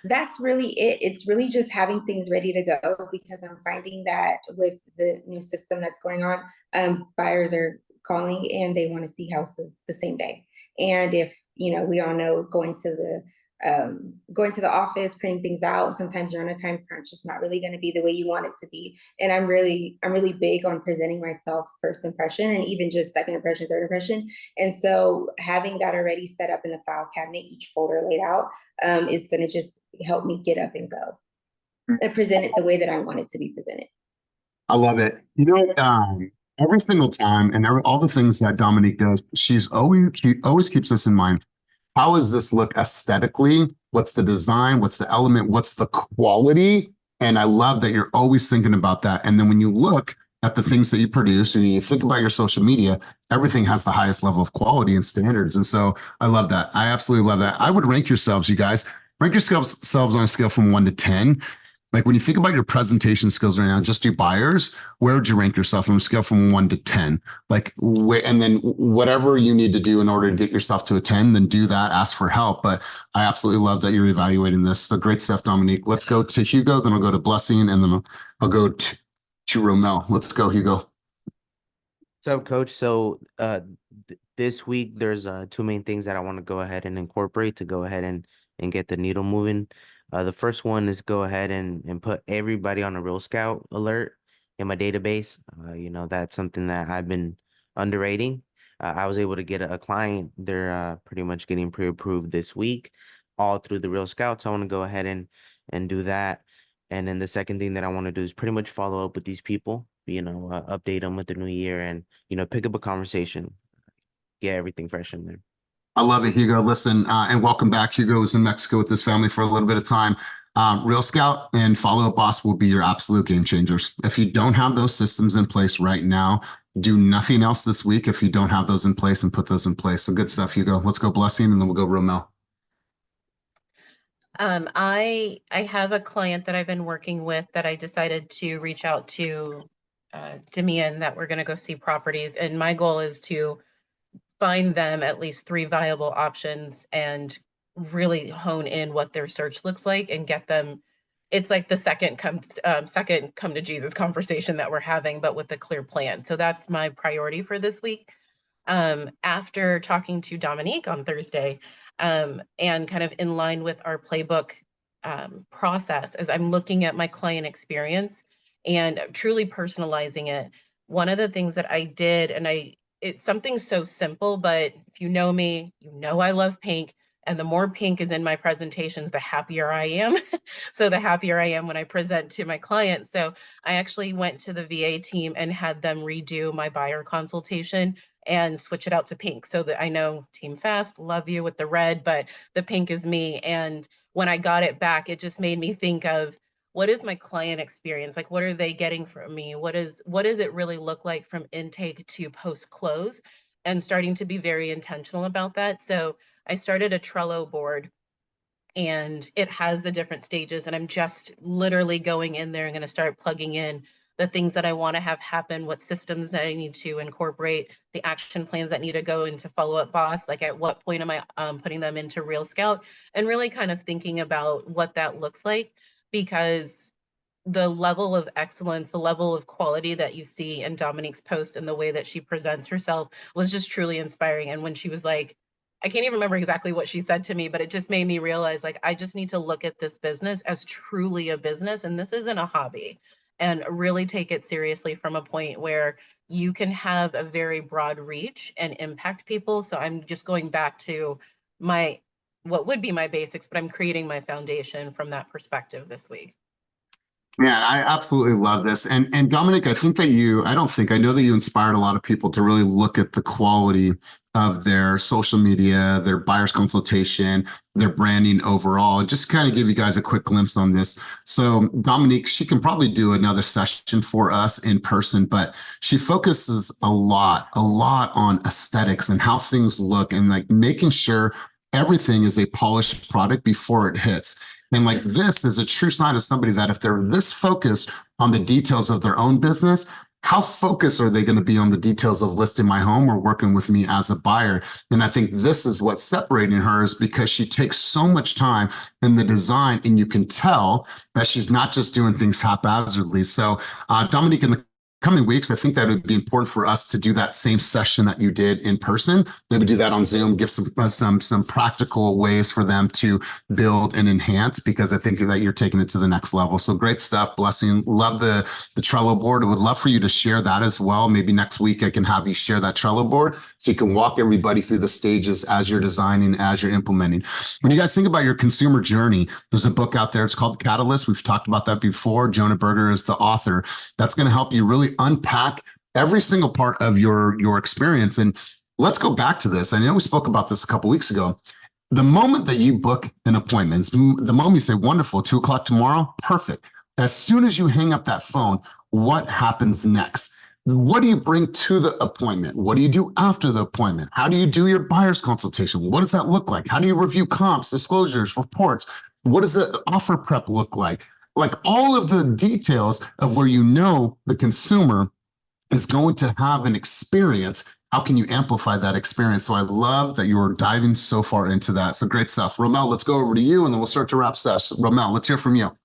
Speaker 11: That's really it. It's really just having things ready to go, because I'm finding that with the new system that's going on, buyers are calling and they want to see houses the same day. And if, we all know going to the office, printing things out, sometimes you're on a time crunch. It's not really going to be the way you want it to be. And I'm really big on presenting myself first impression, and even just second impression, third impression. And so having that already set up in the file cabinet, each folder laid out, is going to just help me get up and go and present it the way that I want it to be presented.
Speaker 1: I love it. Every single time, and all the things that Dominique does, she's always keeps this in mind. How does this look aesthetically? What's the design? What's the element? What's the quality? And I love that you're always thinking about that. And then when you look at the things that you produce and you think about your social media, everything has the highest level of quality and standards. And so I love that. I absolutely love that. I would rank yourselves, you guys, rank yourselves on a scale from 1 to 10. Like when you think about your presentation skills right now, just do buyers, where would you rank yourself on a scale from 1 to 10? Like and then whatever you need to do in order to get yourself to a 10, then do that, ask for help. But I absolutely love that you're evaluating this. So great stuff, Dominique. Let's go to Hugo, then I'll go to Blessing, and then I'll go to Romel. Let's go, Hugo.
Speaker 12: What's up, Coach? So this week, there's 2 main things that I want to go ahead and incorporate to go ahead and get the needle moving. The first one is go ahead and put everybody on a Real Scout alert in my database. That's something that I've been underrating. I was able to get a client. They're pretty much getting pre-approved this week, all through the Real Scout. So I want to go ahead and do that. And then the second thing that I want to do is pretty much follow up with these people, update them with the new year and, pick up a conversation, get everything fresh in there.
Speaker 1: I love it, Hugo. Listen, and welcome back. Hugo was in Mexico with his family for a little bit of time. Real Scout and Follow Up Boss will be your absolute game changers. If you don't have those systems in place right now, do nothing else this week if you don't have those in place and put those in place. So good stuff, Hugo. Let's go blessing, and then we'll go Romel.
Speaker 4: I have a client that I've been working with that I decided to reach out to Demian, that we're going to go see properties. And my goal is to find them at least 3 viable options and really hone in what their search looks like and get them. It's like the second come to Jesus conversation that we're having, but with a clear plan. So that's my priority for this week. After talking to Dominique on Thursday, and kind of in line with our playbook process, as I'm looking at my client experience and truly personalizing it. One of the things that I did, and it's something so simple, but if you know me, you know I love pink. And the more pink is in my presentations, the happier I am. So the happier I am when I present to my clients. So I actually went to the VA team and had them redo my buyer consultation and switch it out to pink, so that I know Team Fast, love you with the red, but the pink is me. And when I got it back, it just made me think of, what is my client experience? Like, what are they getting from me? What does it really look like from intake to post close? And starting to be very intentional about that. So I started a Trello board, and it has the different stages, and I'm just literally going in there and going to start plugging in the things that I want to have happen, what systems that I need to incorporate, the action plans that need to go into Follow Up Boss, like at what point am I putting them into Real Scout, and really kind of thinking about what that looks like. Because the level of excellence, the level of quality that you see in Dominique's post and the way that she presents herself was just truly inspiring. And when she was like, I can't even remember exactly what she said to me, but it just made me realize, like, I just need to look at this business as truly a business, and this isn't a hobby, and really take it seriously from a point where you can have a very broad reach and impact people. So I'm just going back to what would be my basics, but I'm creating my foundation from that perspective this week.
Speaker 1: Yeah, I absolutely love this. And Dominic, I know that you inspired a lot of people to really look at the quality of their social media, their buyer's consultation, their branding overall. Just kind of give you guys a quick glimpse on this. So Dominique, she can probably do another session for us in person, but she focuses a lot on aesthetics and how things look, and like making sure everything is a polished product before it hits. And like, this is a true sign of somebody that if they're this focused on the details of their own business, how focused are they going to be on the details of listing my home or working with me as a buyer? And I think this is what's separating her, is because she takes so much time in the design, and you can tell that she's not just doing things haphazardly. So Dominique, in the coming weeks, I think that it would be important for us to do that same session that you did in person. Maybe do that on Zoom, give some practical ways for them to build and enhance, because I think that you're taking it to the next level. So great stuff. Blessing. Love the Trello board. I would love for you to share that as well. Maybe next week I can have you share that Trello board so you can walk everybody through the stages as you're designing, as you're implementing. When you guys think about your consumer journey, there's a book out there. It's called The Catalyst. We've talked about that before. Jonah Berger is the author. That's going to help you really unpack every single part of your experience. And let's go back to this. I know we spoke about this a couple weeks ago. The moment that you book an appointment, the moment you say, wonderful, 2:00 tomorrow, perfect. As soon as you hang up that phone, what happens next? What do you bring to the appointment? What do you do after the appointment? How do you do your buyer's consultation? What does that look like? How do you review comps, disclosures, reports? What does the offer prep look like? Like, all of the details of where the consumer is going to have an experience. How can you amplify that experience? So I love that you're diving so far into that. So great stuff. Romel, let's go over to you, and then we'll start to wrap session. Romel, let's hear from you.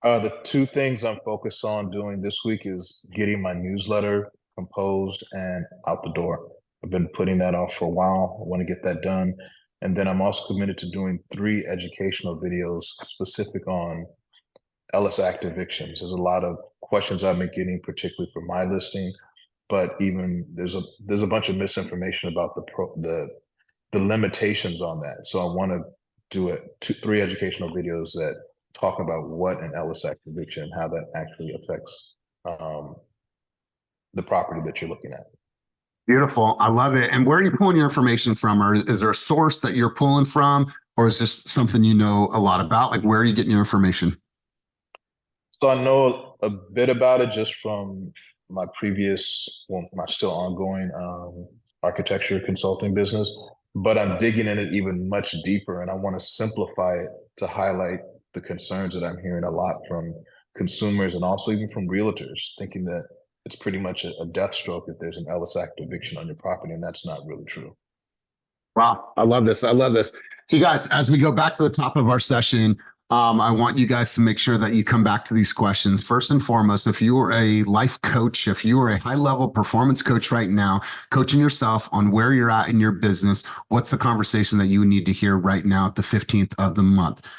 Speaker 9: The two things I'm focused on doing this week is getting my newsletter composed and out the door. I've been putting that off for a while. I want to get that done. And then I'm also committed to doing 3 educational videos specific on Ellis Act evictions. There's a lot of questions I've been getting, particularly for my listing, but even there's a bunch of misinformation about the limitations on that. So I want to do 3 educational videos that talk about what an Ellis Act eviction and how that actually affects the property that you're looking at.
Speaker 1: Beautiful. I love it. And where are you pulling your information from? Or is there a source that you're pulling from? Or is this something you know a lot about? Like, where are you getting your information?
Speaker 9: So I know a bit about it just from my previous, well, my still ongoing architecture consulting business, but I'm digging in it even much deeper, and I want to simplify it to highlight the concerns that I'm hearing a lot from consumers and also even from realtors, thinking that it's pretty much a death stroke if there's an Ellis Act eviction on your property, and that's not really true.
Speaker 1: Wow, I love this. I love this. So, you guys, as we go back to the top of our session, I want you guys to make sure that you come back to these questions. First and foremost, if you are a life coach, if you are a high-level performance coach right now, coaching yourself on where you're at in your business, what's the conversation that you need to hear right now at the 15th of the month?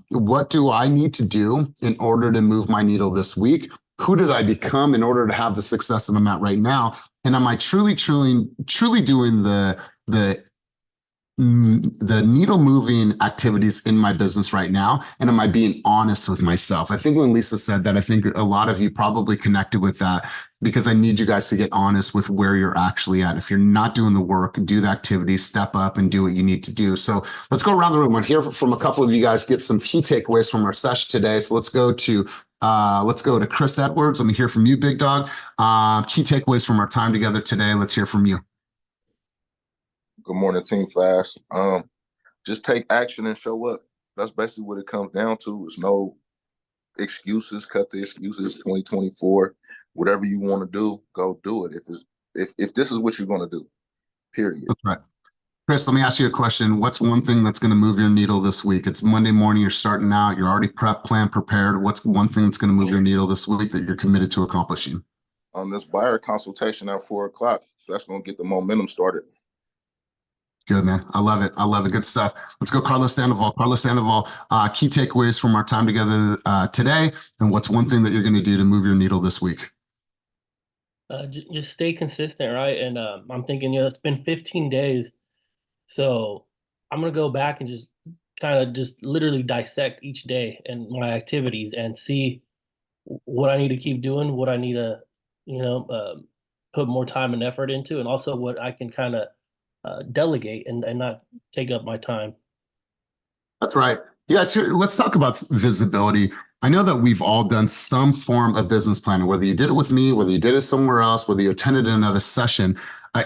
Speaker 1: What do I need to do in order to move my needle this week? Who did I become in order to have the success that I'm at right now? And am I truly doing the needle moving activities in my business right now? And am I being honest with myself? I think when Lisa said that, I think a lot of you probably connected with that, because I need you guys to get honest with where you're actually at. If you're not doing the work, do the activities, step up and do what you need to do. So let's go around the room and hear from a couple of you guys, get some key takeaways from our session today. So let's go to Chris Edwards. Let me hear from you, big dog. Key takeaways from our time together today. Let's hear from you.
Speaker 13: Good morning, Team Fast. Just take action and show up. That's basically what it comes down to. There's no excuses. Cut the excuses. 2024. Whatever you want to do, go do it. If this is what you're going to do, period.
Speaker 1: That's right. Chris, let me ask you a question. What's one thing that's going to move your needle this week? It's Monday morning. You're starting out. You're already prepared. What's one thing that's going to move your needle this week that you're committed to accomplishing?
Speaker 13: On this buyer consultation at 4:00, that's going to get the momentum started.
Speaker 1: Good, man. I love it. I love it. Good stuff. Let's go, Carlos Sandoval. Carlos Sandoval, key takeaways from our time together today, and what's one thing that you're going to do to move your needle this week?
Speaker 14: Just stay consistent, right? And I'm thinking, it's been 15 days, so I'm gonna go back and just kind of just literally dissect each day and my activities and see what I need to keep doing, what I need to, put more time and effort into, and also what I can kind of delegate and not take up my time.
Speaker 1: That's right. Yes, let's talk about visibility. I know that we've all done some form of business planning, whether you did it with me, whether you did it somewhere else, whether you attended another session.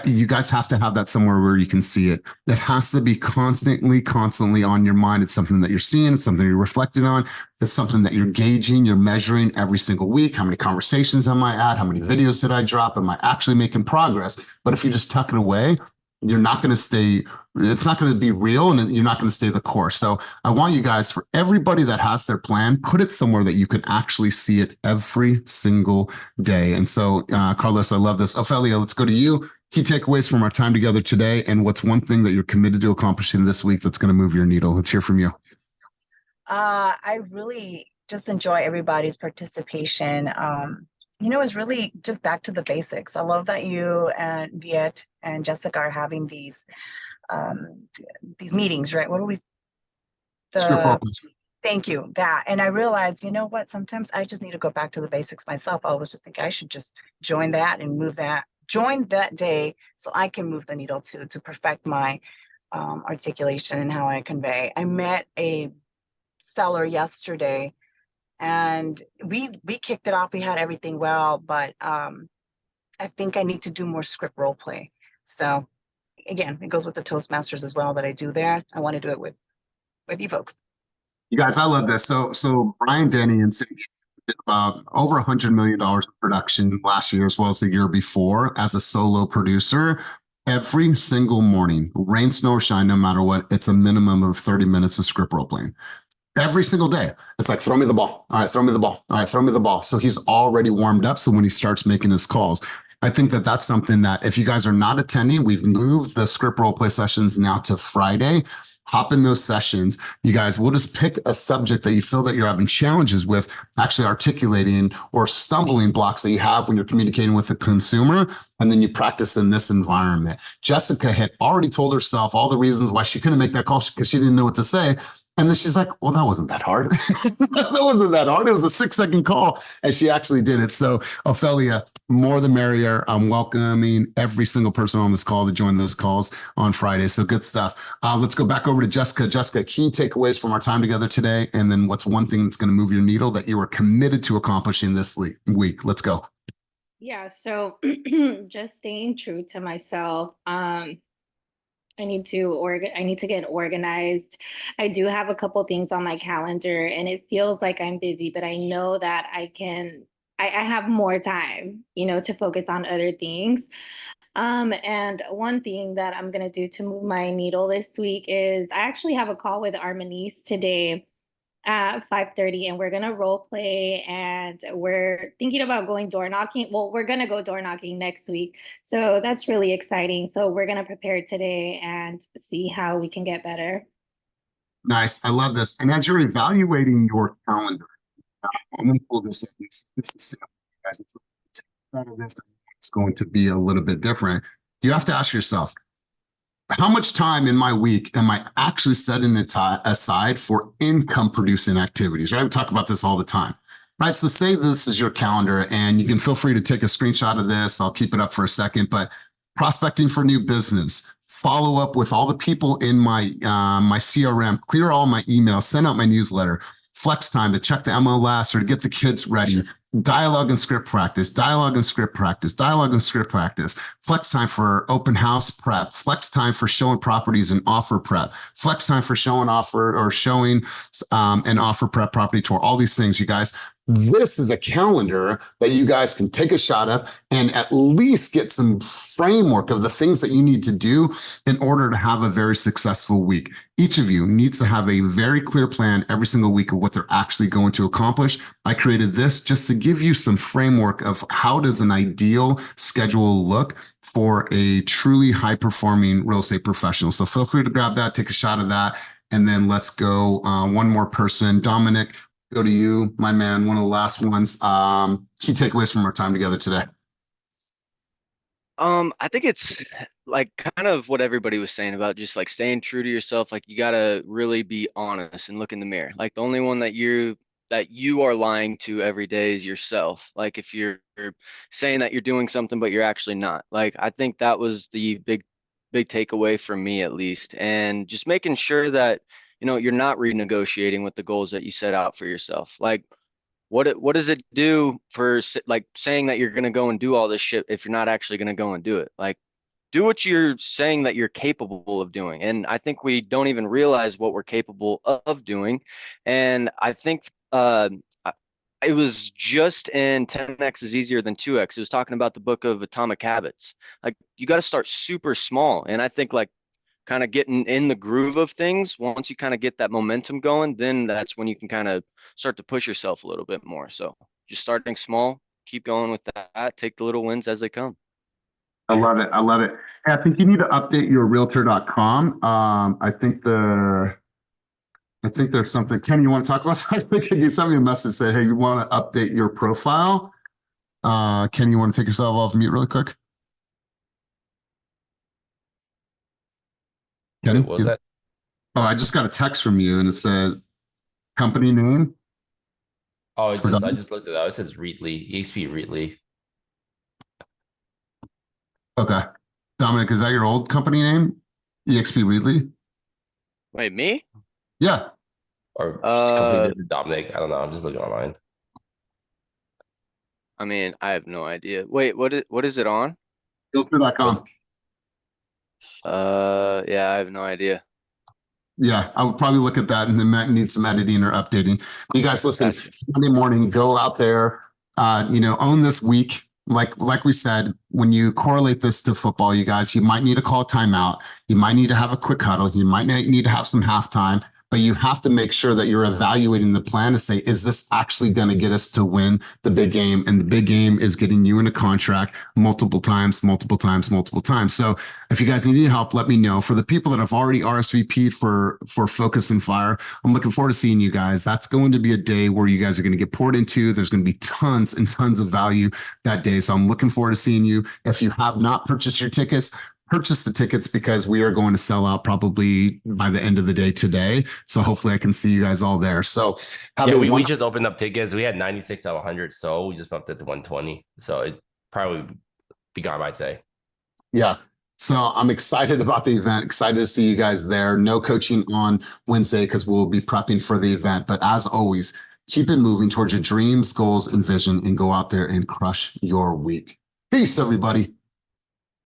Speaker 1: You guys have to have that somewhere where you can see it. It has to be constantly on your mind. It's something that you're seeing. It's something you're reflecting on. It's something that you're gauging, you're measuring every single week. How many conversations am I at? How many videos did I drop? Am I actually making progress? But if you just tuck it away, you're not going to stay, it's not going to be real, and you're not going to stay the course. So I want you guys, for everybody that has their plan, put it somewhere that you can actually see it every single day. And so, Carlos, I love this. Ophelia, let's go to you. Key takeaways from our time together today, and what's one thing that you're committed to accomplishing this week that's going to move your needle? Let's hear from you.
Speaker 6: I really just enjoy everybody's participation. It's really just back to the basics. I love that you and Viet and Jessica are having these meetings, right? What are we? Thank you. That. And I realized, sometimes I just need to go back to the basics myself. I was just thinking I should just join that and join that day so I can move the needle to perfect my articulation and how I convey. I met a seller yesterday, and we kicked it off. We had everything well, but I think I need to do more script role play. So again, it goes with the Toastmasters as well that I do there. I want to do it with you folks.
Speaker 1: You guys, I love this. So Brian Denny and City did about over $100 million of production last year, as well as the year before, as a solo producer. Every single morning, rain, snow, or shine, no matter what, it's a minimum of 30 minutes of script role playing. Every single day. It's like, throw me the ball. All right, throw me the ball. All right, throw me the ball. So he's already warmed up. So when he starts making his calls, I think that that's something that if you guys are not attending, we've moved the script role play sessions now to Friday. Hop in those sessions. You guys, we'll just pick a subject that you feel that you're having challenges with actually articulating, or stumbling blocks that you have when you're communicating with the consumer. And then you practice in this environment. Jessica had already told herself all the reasons why she couldn't make that call because she didn't know what to say. And then she's like, well, that wasn't that hard. That wasn't that hard. It was a 6-second call. And she actually did it. So Ophelia, more the merrier. I'm welcoming every single person on this call to join those calls on Friday. So good stuff. Let's go back over to Jessica. Jessica, key takeaways from our time together today. And then what's one thing that's going to move your needle that you are committed to accomplishing this week? Let's go.
Speaker 10: Yeah, so just staying true to myself. I need to get organized. I do have a couple things on my calendar and it feels like I'm busy, but I know that I have more time, to focus on other things. And one thing that I'm gonna do to move my needle this week is I actually have a call with Armenice today at 5:30 and we're gonna role play and we're thinking about going door knocking. Well, we're gonna go door knocking next week. So that's really exciting. So we're gonna prepare today and see how we can get better.
Speaker 1: Nice. I love this. And as you're evaluating your calendar, I'm going to pull this up. This is simple, guys. It's going to be a little bit different. You have to ask yourself, how much time in my week am I actually setting aside for income producing activities, right? We talk about this all the time, right? So say this is your calendar and you can feel free to take a screenshot of this. I'll keep it up for a second, but prospecting for new business, follow up with all the people in my CRM, clear all my emails, send out my newsletter, flex time to check the MLS or to get the kids ready, dialogue and script practice, dialogue and script practice, dialogue and script practice, flex time for open house prep, flex time for showing properties and offer prep, flex time for showing offer or showing an offer prep property tour, all these things, you guys. This is a calendar that you guys can take a shot of and at least get some framework of the things that you need to do in order to have a very successful week. Each of you needs to have a very clear plan every single week of what they're actually going to accomplish. I created this just to give you some framework of how does an ideal schedule look for a truly high-performing real estate professional. So feel free to grab that, take a shot of that, and then let's go one more person. Dominic, go to you, my man, one of the last ones. Key takeaways from our time together today.
Speaker 2: I think it's like kind of what everybody was saying about just like staying true to yourself. Like you gotta really be honest and look in the mirror. Like the only one that you are lying to every day is yourself. Like if you're saying that you're doing something but you're actually not. Like I think that was the big takeaway for me at least. And just making sure that you're not renegotiating with the goals that you set out for yourself. Like what does it do for like saying that you're going to go and do all this shit if you're not actually going to go and do it? Like do what you're saying that you're capable of doing. And I think we don't even realize what we're capable of doing. And I think it was just in 10x is easier than 2x. It was talking about the book of Atomic Habits. Like you got to start super small. And I think like kind of getting in the groove of things, once you kind of get that momentum going, then that's when you can kind of start to push yourself a little bit more. So just starting small, keep going with that, take the little wins as they come.
Speaker 1: I love it. I love it. Hey, I think you need to update your realtor.com. I think there's something. Ken, you want to talk about something? You sent me a message say, hey, you want to update your profile? Ken, you want to take yourself off mute really quick? Kenny,
Speaker 15: what was that?
Speaker 1: Oh, I just got a text from you and it says company name.
Speaker 15: Oh, I just looked it up. It says Realty, EXP Realty.
Speaker 1: Okay. Dominic, is that your old company name? EXP Realty?
Speaker 2: Wait, me?
Speaker 1: Yeah.
Speaker 15: Or completely different Dominic. I don't know. I'm just looking online.
Speaker 2: I mean, I have no idea. Wait, what is it on?
Speaker 1: Realtor.com.
Speaker 2: Yeah, I have no idea.
Speaker 1: Yeah, I would probably look at that and then might need some editing or updating. You guys listen, Monday morning, go out there, own this week. Like we said, when you correlate this to football, you guys, you might need to call a timeout. You might need to have a quick huddle. You might need to have some halftime, but you have to make sure that you're evaluating the plan to say, is this actually going to get us to win the big game? And the big game is getting you in a contract multiple times. So if you guys need any help, let me know. For the people that have already RSVP'd for Focus and Fire, I'm looking forward to seeing you guys. That's going to be a day where you guys are going to get poured into. There's going to be tons and tons of value that day. So I'm looking forward to seeing you. If you have not purchased your tickets, purchase the tickets because we are going to sell out probably by the end of the day today. So hopefully I can see you guys all there. So
Speaker 15: yeah, we just opened up tickets. We had 96 out of 100. So we just bumped it to 120. So it probably be gone by today.
Speaker 1: Yeah. So I'm excited about the event, excited to see you guys there. No coaching on Wednesday because we'll be prepping for the event. But as always, Keep it moving towards your dreams, goals, and vision, and go out there and crush your week. Peace, everybody.